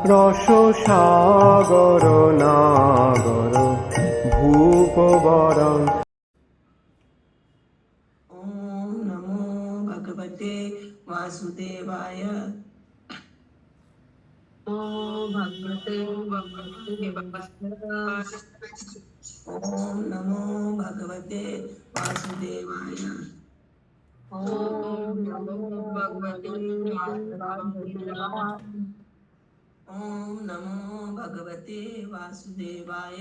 রসসাগর নাগর ভূপবরং। ओम नमो भगवते वासुदेवाय। ओम नमो भगवते वासुदेवाय। ओम नमो भगवते वासुदेवाय। ओम नमो भगवते वासुदेवाय। ओम नमो भगवते वासुदेवाय।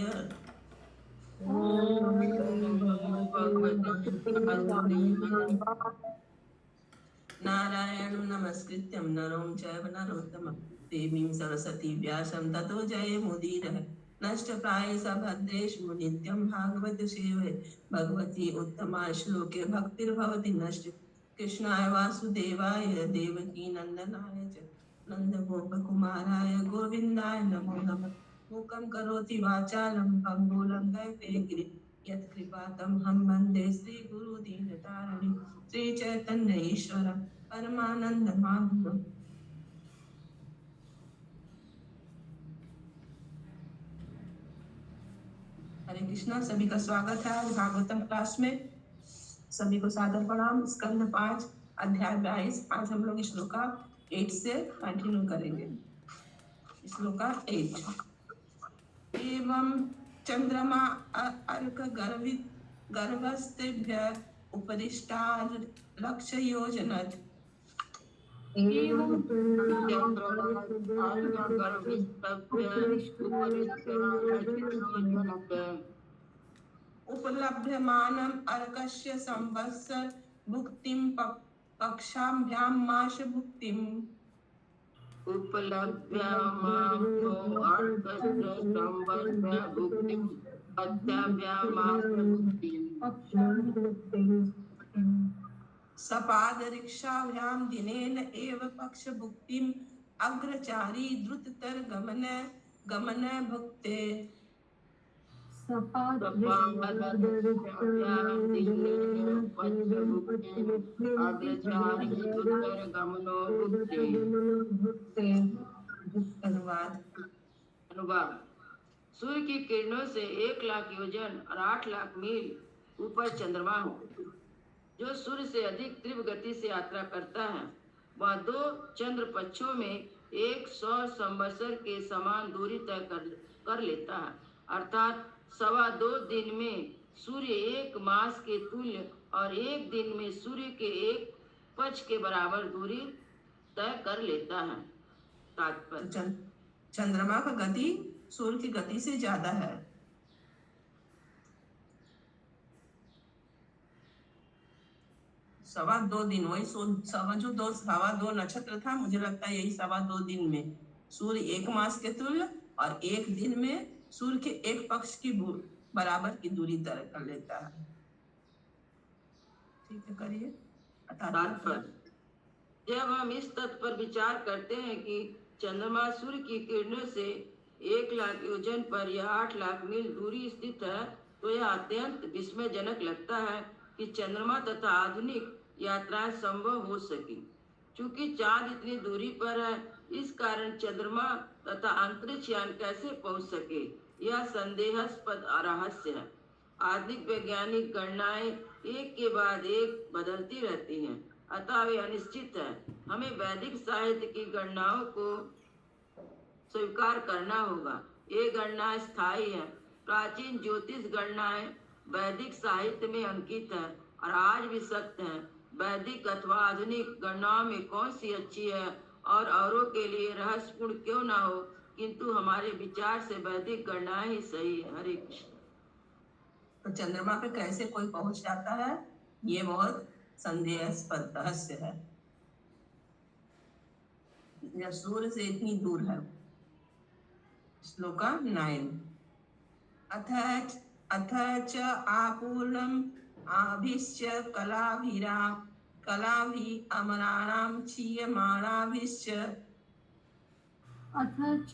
नारायण नमस्कृत्यं नरं चैव नरोत्तमं देवीं सरस्वती व्यासं ततो जयमुदीरः। नष्टप्रायेष भद्रेषु नित्यं भागवत सेवते भगवती उत्तमा श्लोके भक्तिर्भवति नष्ट। कृष्णाय वासुदेवाय देवकी नंदनाय च नन्दगोपकुमाराय गोविन्दाय नमो नमः। मूकं करोति वाचालं पङ्गुं लङ्घयते गिरिं यत्कृपातमहं वन्दे श्रीगुरुदीनतारिणीं। श्रीचैतन्य ईश्वर परमानंद माधव। हरे कृष्णा, सभी का स्वागत है आज भागवतम क्लास में। सभी को सादर प्रणाम। स्कंद 5 अध्याय 22। आज हम लोग श्लोका 8 से कंटिन्यू करेंगे। श्लोका 8। एवं चंद्रमा अर्क गर्भस्तेभ्य उपदिष्टार लक्ष्य योजनत। उपलभ्यमानम् अर्कस्य संवत्सर भुक्तिं पक्षाभ्यां मास भुक्तिम्। उपलभ्यमानो अर्कस्य संवत्सर भुक्तिं पक्षाभ्यां मास भुक्तिम्। सपादरीक्षाभ्यां दिनेन एव पक्ष भुक्तिम् अग्रचारी द्रुततर गमन भुक्ते। अनुवाद। सूर्य की किरणों से 1 लाख योजन और 8 लाख मील ऊपर चंद्रमा है। जो सूर्य से अधिक तीव्र गति से यात्रा करता है वह 2 चंद्र पक्षों में 100 संवत्सर के समान दूरी तय कर लेता है, अर्थात 2.25 दिन में सूर्य 1 मास के तुल्य और 1 दिन में सूर्य के 1 पक्ष के बराबर दूरी तय कर लेता है। तात्पर्य: चंद्रमा का गति सूर्य की गति से ज्यादा है। सवा 2 दिन, वही सवा दो नक्षत्र था, मुझे लगता है यही 2.25 दिन में सूर्य 1 मास के तुल्य और 1 दिन में सूर्य के 1 पक्ष की बराबर की दूरी तय कर लेता है। ठीक है, करिए। तात्पर्य: जब हम इस तथ्य पर विचार करते हैं कि चंद्रमा सूर्य की किरणों से 1 लाख योजन पर या 8 लाख मील दूरी स्थित है, तो यह अत्यंत विस्मयजनक लगता है कि चंद्रमा तथा आधुनिक यात्राएं संभव हो सकी। चूंकि चांद इतनी दूरी पर है, इस कारण चंद्रमा तथा अंतरिक्ष यान कैसे पहुंच सके, यह संदेहास्पद रहस्य है। आधुनिक वैज्ञानिक गणनाएं एक के बाद एक बदलती रहती हैं, अतः वे अनिश्चित है। हमें वैदिक साहित्य की गणनाओं को स्वीकार करना होगा। ये गणनाएं स्थायी है। प्राचीन ज्योतिष गणनाएं वैदिक साहित्य में अंकित है और आज भी सत्य है। वैदिक अथवा आधुनिक गणनाओं में कौन सी अच्छी है और औरों के लिए रहस्यपूर्ण क्यों ना हो, किंतु हमारे विचार से वैदिक गणनाएं ही सही है। हरे कृष्ण। तो चंद्रमा पे कैसे कोई पहुंच जाता है, ये बहुत संदेहास्पद रहस्य है। या सूर्य से इतनी दूर है। श्लोका 9। अथ च आपूर्णम् आभिश्च कलाभि अमराणां क्षीयमाणाभिश्च। अथ च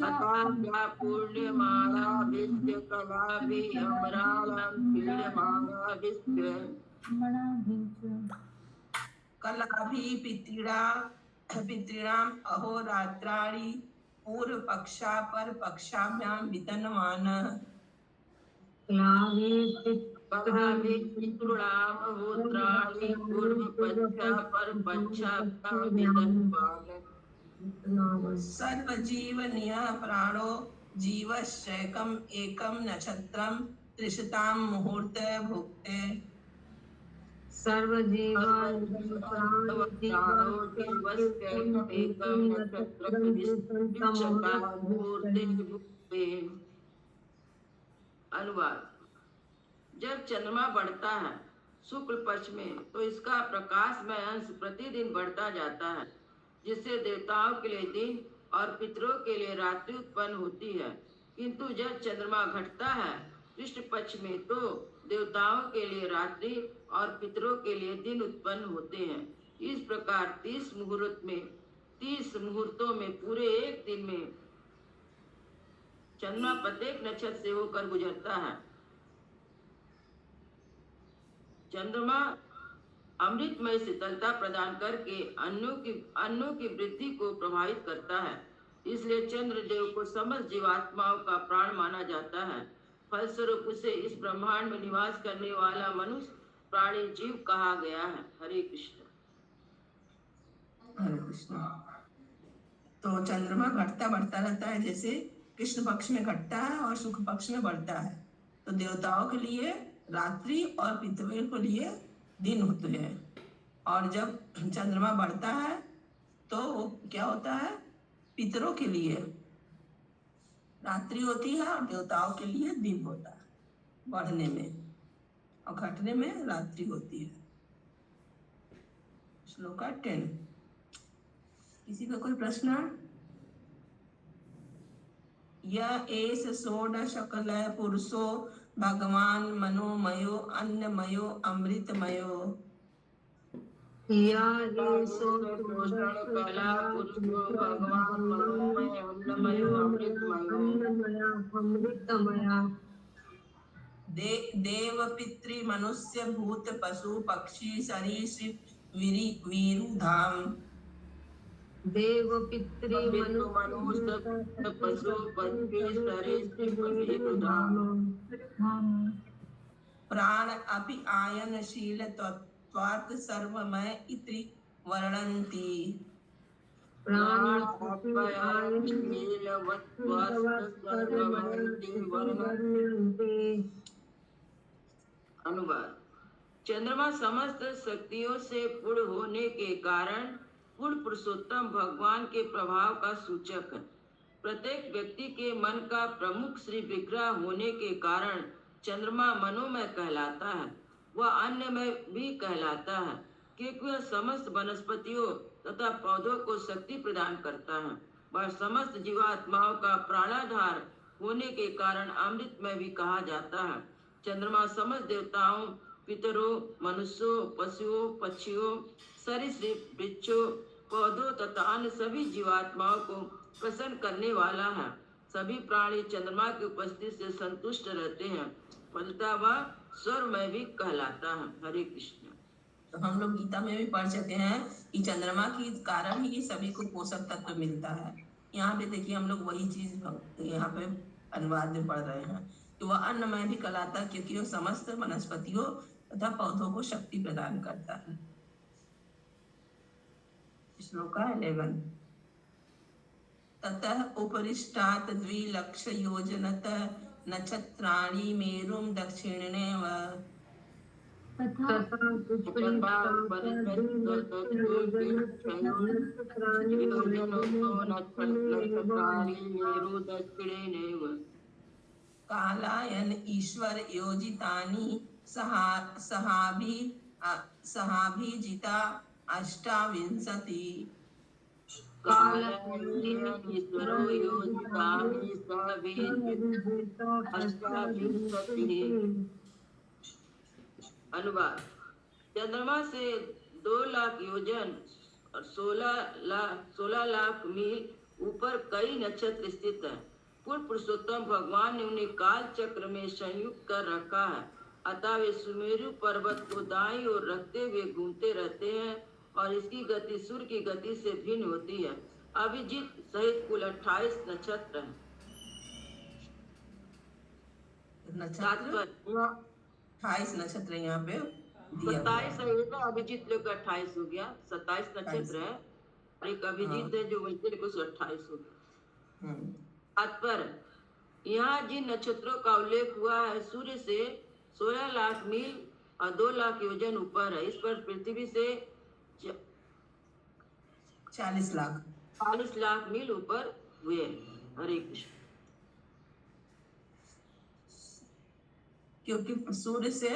पूर्णमालाभिश्च कलाभिः अमराणां क्षीयमाणाभिश्च। कलाभिः पितॄणाम् अहोरात्राणि पूर्व पक्षा पर पक्षाभ्याम वितन्मानः बलाभि पितॄणामहोत्राणि पूर्वपक्षा परपक्षाभ्यां वितन्वान्। सर्वजीवनियः प्राणो जीवश्चैकम् एकं नक्षत्रं त्रिशतां मुहूर्ते भुक्ते प्राणो जीवस्यैकमेकं नक्षत्रं विशतां मुहूर्ते भुक्ते। अनुवाद। जब चंद्रमा बढ़ता है शुक्ल पक्ष में तो इसका प्रकाशमय अंश प्रतिदिन बढ़ता जाता है, जिससे देवताओं के लिए दिन और पितरों के लिए रात्रि उत्पन्न होती है। किंतु जब चंद्रमा घटता है कृष्ण पक्ष में तो देवताओं के लिए रात्रि और पितरों के लिए दिन उत्पन्न होते हैं। इस प्रकार 30 मुहूर्तों में पूरे एक दिन में चंद्रमा प्रत्येक नक्षत्र से होकर गुजरता है। चंद्रमा अमृतमय शीतलता प्रदान करके अन्नों की वृद्धि को प्रभावित करता है। इसलिए चंद्रदेव को समस्त जीवात्माओं का प्राण माना जाता है। फलस्वरूप उसे इस ब्रह्मांड में निवास करने वाला मनुष्य प्राणी जीव कहा गया है। हरे कृष्ण। हरे कृष्ण। तो चंद्रमा घटता बढ़ता रहता है, जैसे कृष्ण पक्ष में घटता है और शुक्ल पक्ष में बढ़ता है। तो देवताओं के लिए रात्रि और पितरों के लिए दिन होते हैं। और जब चंद्रमा बढ़ता है तो क्या होता है, पितरों के लिए रात्रि होती है और देवताओं के लिए दिन होता है बढ़ने में, और घटने में रात्रि होती है। श्लोक 10। किसी का कोई प्रश्न? यह एष षोडशकलः पुरुषो भगवान मनोमयो अन्नमयो अमृतमयो। कला पुरुषो भगवान मनोमय अन्नमय अमृतमय। देव पितृ मनुष्य भूत पशु पक्षी सरीसृप वीरुधाम। देव पितृ मनुष्य पशु पक्षी सरीसृप वीरुधाम। प्राण अपि आयनशील तत्त्वात् सर्वमय इति वर्णन्ति। प्राण आयनशील तत्त्वात् सर्वमय इति वर्णन्ति। अनुवाद। चंद्रमा समस्त शक्तियों से पूर्ण होने के कारण पूर्ण पुरुषोत्तम भगवान के प्रभाव का सूचक है। प्रत्येक व्यक्ति के मन का प्रमुख श्री विग्रह होने के कारण चंद्रमा मनोमय कहलाता है। वह अन्नमय भी कहलाता है, क्योंकि वह समस्त वनस्पतियों तथा पौधों को शक्ति प्रदान करता है। वह समस्त जीवात्माओं का प्राणाधार होने के कारण अमृतमय भी कहा जाता है। चंद्रमा समस्त देवताओं, पितरों, मनुष्यों, पशुओं, पक्षियों, सरीसृप, वृक्षों, पौधों तथा अन्य सभी जीवात्माओं को प्रसन्न करने वाला है। सभी प्राणी चंद्रमा की उपस्थिति से संतुष्ट रहते हैं, फलतः वह स्वर्गमय भी कहलाता है। हरे कृष्ण। तो हम लोग गीता में भी पढ़ चुके हैं कि चंद्रमा के कारण ही सभी को पोषक तत्व मिलता है। यहाँ पे देखिए हम लोग वही चीज यहाँ पे अनुवाद में पढ़ रहे हैं कि वह अन्नमय भी कहलाता है, क्योंकि वह समस्त वनस्पतियों तथा पौधों को शक्ति प्रदान करता है। श्लोक 11। ततः उपरिष्टात् द्विलक्षयोजनतः नक्षत्राणि मेरुं दक्षिणेव। कालायन ईश्वर योजितानि सहाभिजिता अष्टाविंशति। ईश्वरो योजितानि सहाभिजिता अष्टाविंशति। अनुवाद। चंद्रमा से 2 लाख योजन और 16 लाख मील ऊपर कई नक्षत्र स्थित हैं। पूर्ण पुरुषोत्तम भगवान ने उन्हें काल चक्र में संयुक्त कर रखा है, अतः वे सुमेरु पर्वत को दाईं ओर रखते हुए घूमते रहते हैं और इसकी गति सूर्य की गति से भिन्न होती है। अभिजीत सहित कुल 28 नक्षत्र हैं। नक्षत्र तात्पर्य 28 नक्षत्र यहाँ पे दिया हुआ 27 है। है तो अभिजीत लेकर 28 हो गया, 27 नक्षत्र है और एक अभिजीत है जो वैसे लेकर 28 हो गया। तात्पर्य यहाँ जिन नक्षत्रों का उल्लेख हुआ है सूर्य से 16 लाख मील और 2 लाख योजन ऊपर है। इस पर पृथ्वी से 40 लाख 40 लाख मील ऊपर हुए। हरे कृष्ण। क्योंकि सूर्य से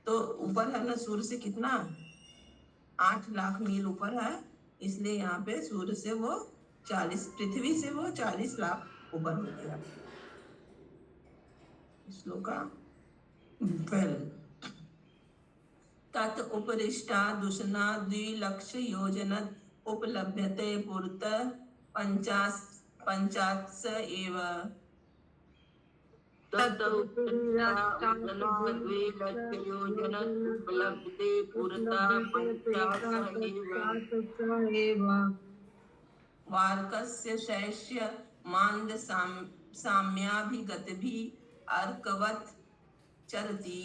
तो ऊपर है ना, सूर्य से कितना 8 लाख मील ऊपर है, इसलिए यहाँ पे सूर्य से वो 40, पृथ्वी से वो 40 लाख ऊपर हो गया। श्लोका 12 तत् उपरिष्टा दुषना 2 लक्ष योजन उपलभ्यते पुरत 50 एव तत् उपरिष्टा उतना 2 लक्ष योजन उपलभ्यते पुरता 50 एव। वार्कस्य शैष्य मान्द साम्याभिगतिभिः अर्कवत् चरति।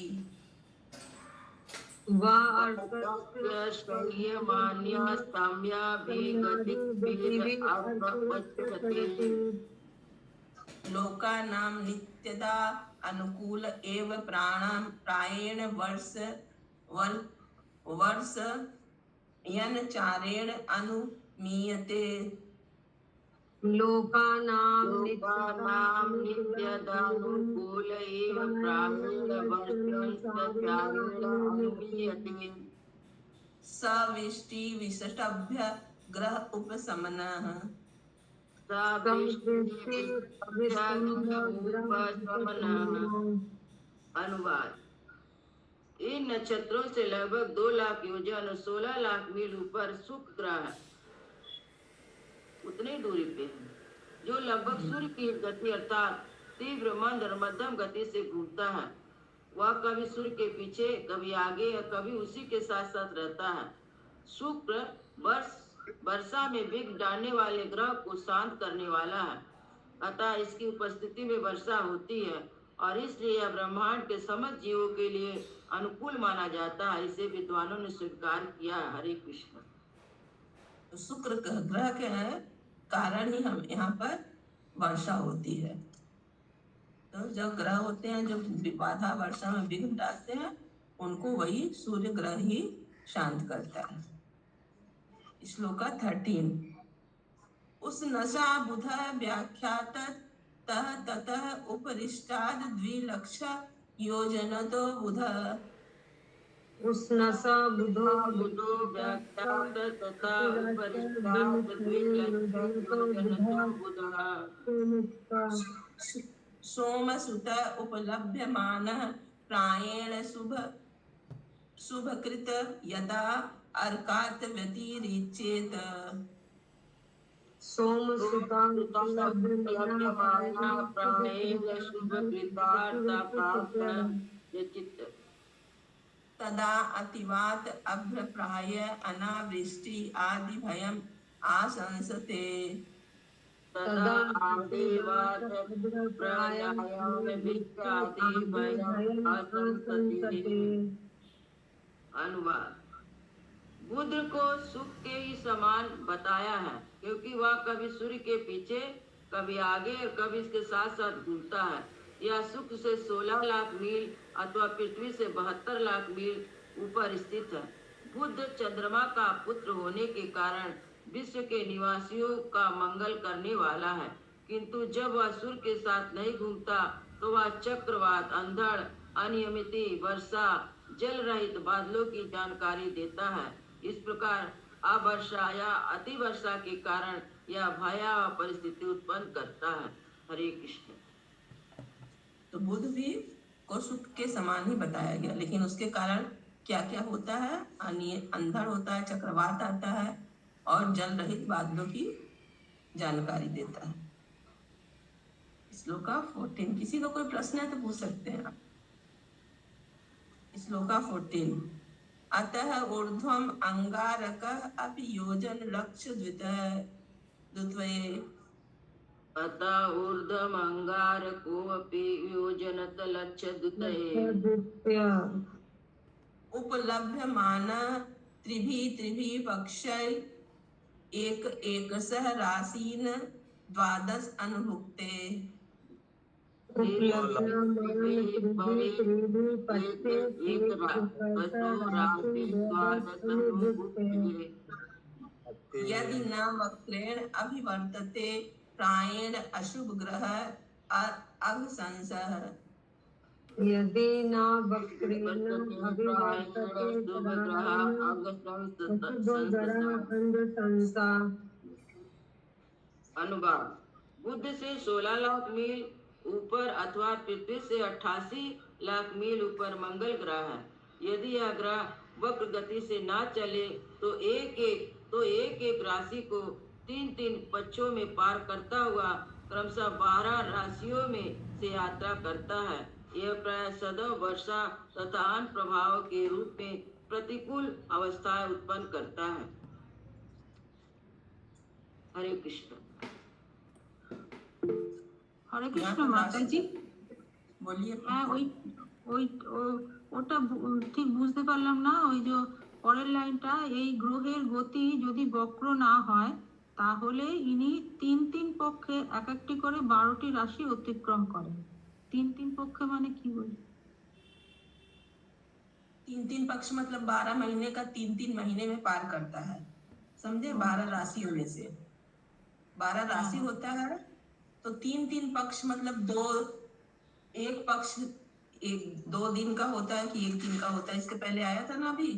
लोकानां नित्यदा अनुकूल एव प्रायेण वर्ष यनचारेण अनुमीयते। लोकानां नित्यदानुकूल एव प्रायेण वर्षयन्चारेण अनुमीयते। सविष्टि विषटभ्य ग्रह उपशमनः। अनुवाद। इन नक्षत्रों से लगभग 2 लाख योजन और 16 लाख मील ऊपर शुक्र ग्रह है, उतनी दूरी पे है, जो लगभग सूर्य की गति अर्थात तीव्र मंद और मध्यम गति से घूमता है। वह कभी सूर्य के पीछे, कभी आगे और कभी उसी के साथ साथ रहता है। शुक्र वर्षा में विघ्न डालने वाले ग्रह को शांत करने वाला है, अतः इसकी उपस्थिति में वर्षा होती है और इसलिए यह ब्रह्मांड के समस्त जीवों के लिए अनुकूल माना जाता है। इसे विद्वानों ने स्वीकार किया है। हरे कृष्ण। तो शुक्र ग्रह के कारण ही हम यहाँ पर वर्षा होती है। तो जो ग्रह होते हैं जो बाधा वर्षा में विघ्न डालते हैं, उनको वही सूर्य ग्रह ही शांत करता है। श्लोका 13 उस नशा बुध व्याख्यात तह ततः उपरिष्टाद 2 लक्ष योजनतो बुध। उस नशा बुधो व्याख्यात तथा उपरिष्टाद 2 लक्ष योजनतो बुध। सोमसुत उपलभ्यमानः प्रायेण शुभकृत यदा अर्कात् व्यतिरिच्येत। सोमसुता उपलभ्यमानः प्रायेण शुभकृतार्थ व्यतिरिच्येत। तदा अतिवात अभ्रप्राय अनावृष्टि आदि भयम् आशंसते। तदा आदिवात अभ्रप्राय अनावृष्टि आदि भयम् आशंसते। अनुवाद। बुध को सुख के ही समान बताया है, क्योंकि वह कभी सूर्य के पीछे, कभी आगे और कभी इसके साथ साथ घूमता है। यह शुक्र से 16 लाख मील अथवा पृथ्वी से 72 लाख मील ऊपर स्थित है। बुध चंद्रमा का पुत्र होने के कारण विश्व के निवासियों का मंगल करने वाला है, किंतु जब वह सूर्य के साथ नहीं घूमता तो वह चक्रवात, अंधड़, अनियमित वर्षा, जल रहित बादलों की जानकारी देता है। इस प्रकार अवर्षा या अतिवर्षा के कारण यह भयावह परिस्थिति उत्पन्न करता है। हरे कृष्ण। तो बुध भी को सुख के समान ही बताया गया, लेकिन उसके कारण क्या क्या होता है? अंधड़ होता है, चक्रवात आता है और जल रहित बादलों की जानकारी देता है। श्लोका 14 किसी का कोई प्रश्न है तो पूछ सकते हैं आप। श्लोका 14 अतः ऊर्ध्वम अंगारक अपि योजन लक्ष्य द्वित। द्वित्वये अतः ऊर्ध्वमङ्गारकोऽपि योजनत लक्ष्यदुतये उपलभ्यमान त्रिभिः पक्षै एक एकशः राशीन् द्वादश अनुभुक्ते। यदि न वक्रेण अभिवर्तते प्रायेण अशुभ ग्रह अघसंसः। यदि न वक्रेण अभिवर्तते अंधसंसा। अनुवाद। बुध से 16 लाख मील ऊपर अथवा पृथ्वी से 88 लाख मील ऊपर मंगल ग्रह है। यदि यह ग्रह वक्र गति से ना चले तो एक एक राशि को 3 पक्षों में पार करता हुआ क्रमशः 12 राशियों में से यात्रा करता है। यह प्राय सदैव वर्षा तथा अन्य प्रभाव के रूप में प्रतिकूल अवस्थाएं उत्पन्न करता है। हरे कृष्ण। হরে কৃষ্ণ মাতাজি। बोलिए। হ্যাঁ, ওটা ঠিক বুঝতে পারলাম না। ওই যে পরের লাইনটা, এই গ্রহের গতি যদি বক্র না হয় তাহলে ইনি 3 পক্ষে এক একটি করে 12টি রাশি অতিক্রম করেন। 3 পক্ষে মানে কি বলি? 3 पक्ष मतलब 12 महीने का 3 महीने में पार करता है, समझे। 12 राशियों में से 12 राशि होता है तो 3 पक्ष मतलब एक पक्ष 2 दिन का होता है कि 1 दिन का होता है। इसके पहले आया था ना अभी।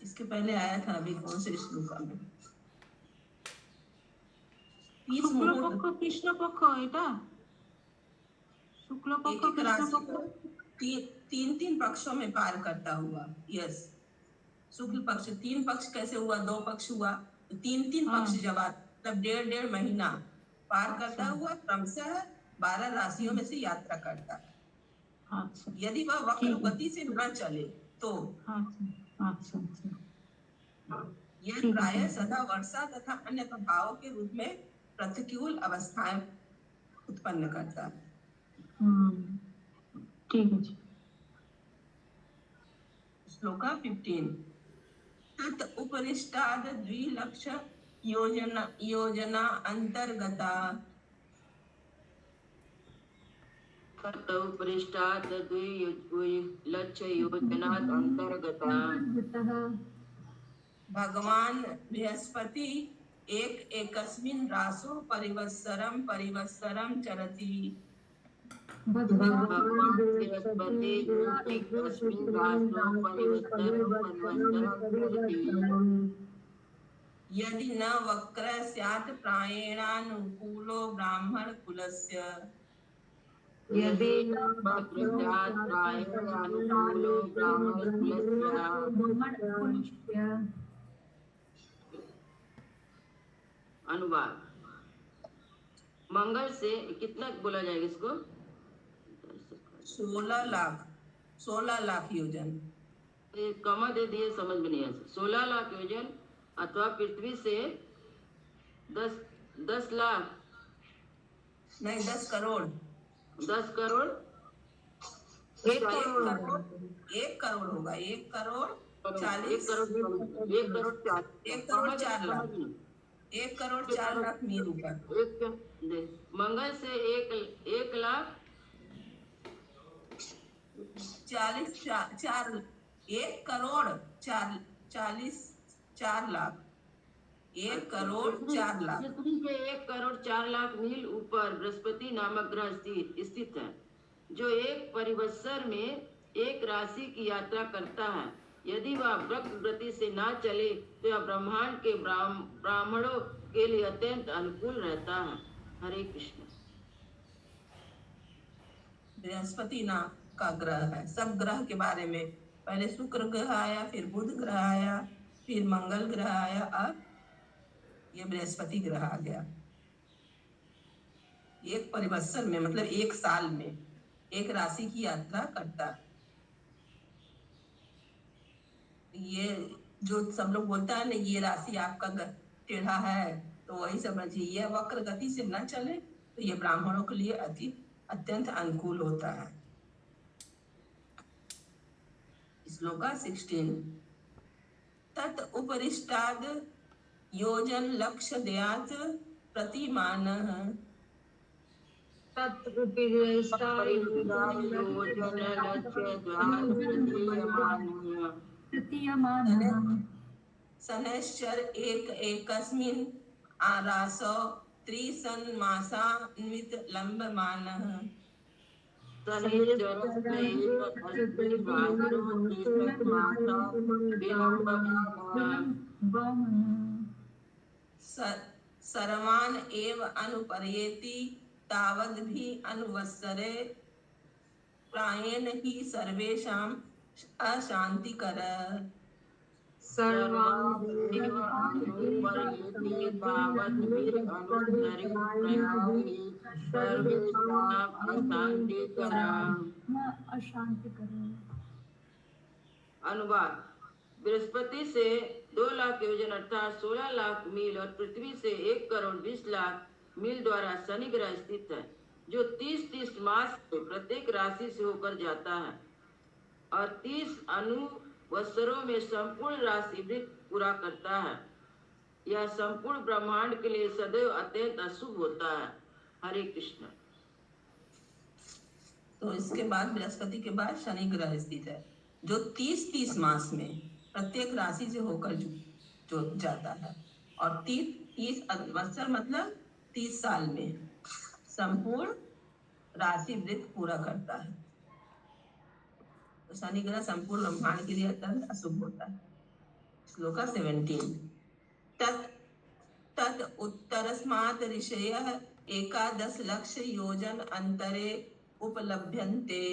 इसके पहले आया था अभी कौन से श्लोक में? শুক্লপক্ষ কৃষ্ণপক্ষ, এটা শুক্লপক্ষ কৃষ্ণপক্ষ 3 पक्षों में पार करता हुआ। यस, शुक्ल पक्ष 3 पक्ष कैसे हुआ? 2 पक्ष हुआ तो 3 पक्ष जब मतलब 1.5 महीना पार करता हुआ क्रमशः 12 राशियों में से यात्रा करता है। यदि वह वक्र गति से न चले तो यह प्रायः सदा वर्षा तथा अन्य प्रभावों के रूप में प्रतिकूल अवस्थाएं उत्पन्न करता है। ठीक है। श्लोका 15। तत् उपरिष्टाद 2 लक्ष योजना अंतर्गता। तत् उपरिष्टाद 2 लक्ष योजना अंतर्गता। भगवान बृहस्पति एकस्मिन् रासो परिवत्सरं चरति। भगवान बृहस्पति एकस्मिन् रासो परिवत्सरं चरति। यदि न वक्र स्यात् प्रायेणानुकूलो ब्राह्मण कुलस्य। यदि न वक्र स्यात् प्रायेणानुकूलो ब्राह्मण कुलस्य। अनुवाद। मंगल से कितना बोला जाएगा इसको? 16 लाख योजन। कमा दे दिए, समझ में नहीं आया। 16 लाख योजन अथवा पृथ्वी से 10 लाख नहीं 10 करोड़। 10 करोड़ 1 करोड़ होगा। 1 करोड़ 40 1 करोड़ 4 लाख मील ऊपर। मंगल से 1 लाख 1 करोड़ 4 लाख 1 करोड़ 4 लाख। पृथ्वी के 1 करोड़ 4 लाख मील ऊपर बृहस्पति नामक ग्रह स्थित है, जो एक परिवत्सर में एक राशि की यात्रा करता है। यदि वह वक्र गति से ना चले तो यह ब्रह्मांड के ब्राह्मणों के लिए अत्यंत अनुकूल रहता है। हरे कृष्ण। बृहस्पति नाम का ग्रह है। सब ग्रह के बारे में पहले शुक्र ग्रह आया, फिर बुध ग्रह आया, फिर मंगल ग्रह आया, अब ये बृहस्पति ग्रह आ गया। एक परिवत्सर में मतलब 1 साल में एक राशि की यात्रा करता है। ये जो सब लोग बोलता है ना, ये राशि आपका टेढ़ा है, तो वही समझिए, ये वक्र गति से न चले तो ये ब्राह्मणों के लिए अत्यंत अनुकूल होता है। श्लोका 16। तत् उपरिष्टाद योजन लक्ष्य दयात प्रतिमानः तत् उपरिष्टा शनैश्चर एकस्मिन् आरासो त्रिसन्मासान्वित लम्बमानः सर्वान् एव अनुपर्येति तावद् भी अनुवत्सरे प्रायेण हि सर्वेषाम् अशान्तिकर अनुवाद। बृहस्पति से 2 लाख योजन अर्थात 16 लाख मील और पृथ्वी से 1 करोड़ 20 लाख मील द्वारा शनि ग्रह स्थित है, जो 30-30 मास से प्रत्येक राशि से होकर जाता है और 30 अनुवत्सरों में संपूर्ण राशि वृत्त पूरा करता है। यह संपूर्ण ब्रह्मांड के लिए सदैव अत्यंत अशुभ होता है। हरे कृष्ण। तो इसके बाद बृहस्पति के बाद शनि ग्रह स्थित है, जो 30-30 मास में प्रत्येक राशि से होकर जो जाता है और 30 वत्सर मतलब 30 साल में संपूर्ण राशि वृत्त पूरा करता है। तो शनि ग्रह संपूर्ण ब्रह्मांड के लिए अत्यंत अशुभ होता है। श्लोका 17। तत् उत्तरस्मात् ऋषयः 11 लक्ष योजन अंतरे उपलभ्यन्ते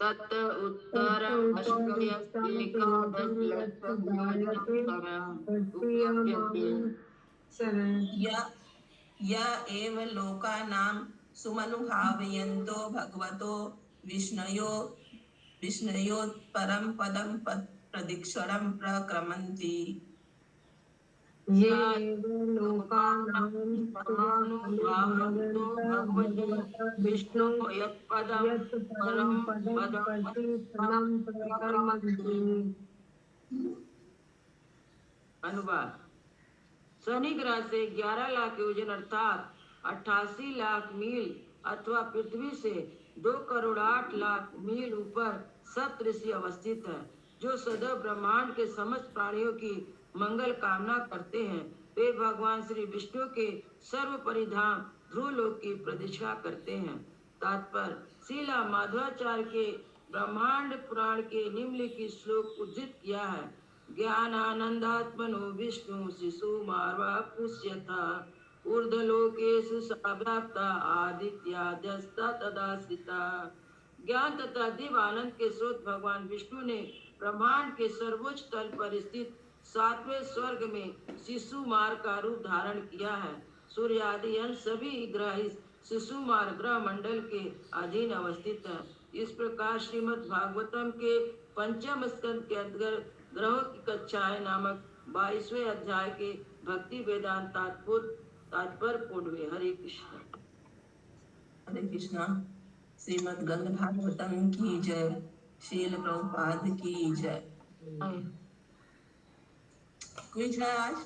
तत् उत्तरम् य एव लोकानां सुमनुभावयन्तो भगवतो विष्णयोत्परं पदं प्रदक्षिणं प्रक्रमन्ति। ये लोकानां सुमनुभावयन्तो भगवतो विष्णयोत्परं पदं प्रदक्षिणं प्रक्रमन्ति। अनुवाद। शनि ग्रह से 11 लाख योजन अर्थात 88 लाख मील अथवा पृथ्वी से 2 करोड़ 8 लाख मील ऊपर सप्तऋषि अवस्थित है, जो सदैव ब्रह्मांड के समस्त प्राणियों की मंगल कामना करते हैं। वे भगवान श्री विष्णु के सर्व परिधाम ध्रुवलोक की प्रतीक्षा करते हैं। तात्पर्य। शीला माधवाचार्य के ब्रह्मांड पुराण के निम्नलिखित श्लोक उद्धृत किया है। ज्ञानानंदात्मनो विष्णु शिशु मार्वा पुष्यथा ऊर्ध्वलोकेषु व्याप्ता आदित्याद्यस्ता तदाश्रिता। ज्ञान तथा दिव्य आनंद के स्रोत भगवान विष्णु ने ब्रह्मांड के सर्वोच्च तल पर स्थित 7वें स्वर्ग में शिशु मार्ग का रूप धारण किया है। सूर्य आदि अन्य सभी ग्रह इस शिशु मार्ग ग्रह मंडल के अधीन अवस्थित है। इस प्रकार श्रीमद् भागवतम के 5वें स्कंद के अंतर्गत ग्रहों की कक्षाएं नामक 22वें अध्याय के भक्ति वेदांत तात्पर्य पूर्ण। हरे कृष्ण। हरे कृष्णा। श्रीमद् गंग भागवतम की जय। शील प्रभुपाद की जय। क्विज है आज।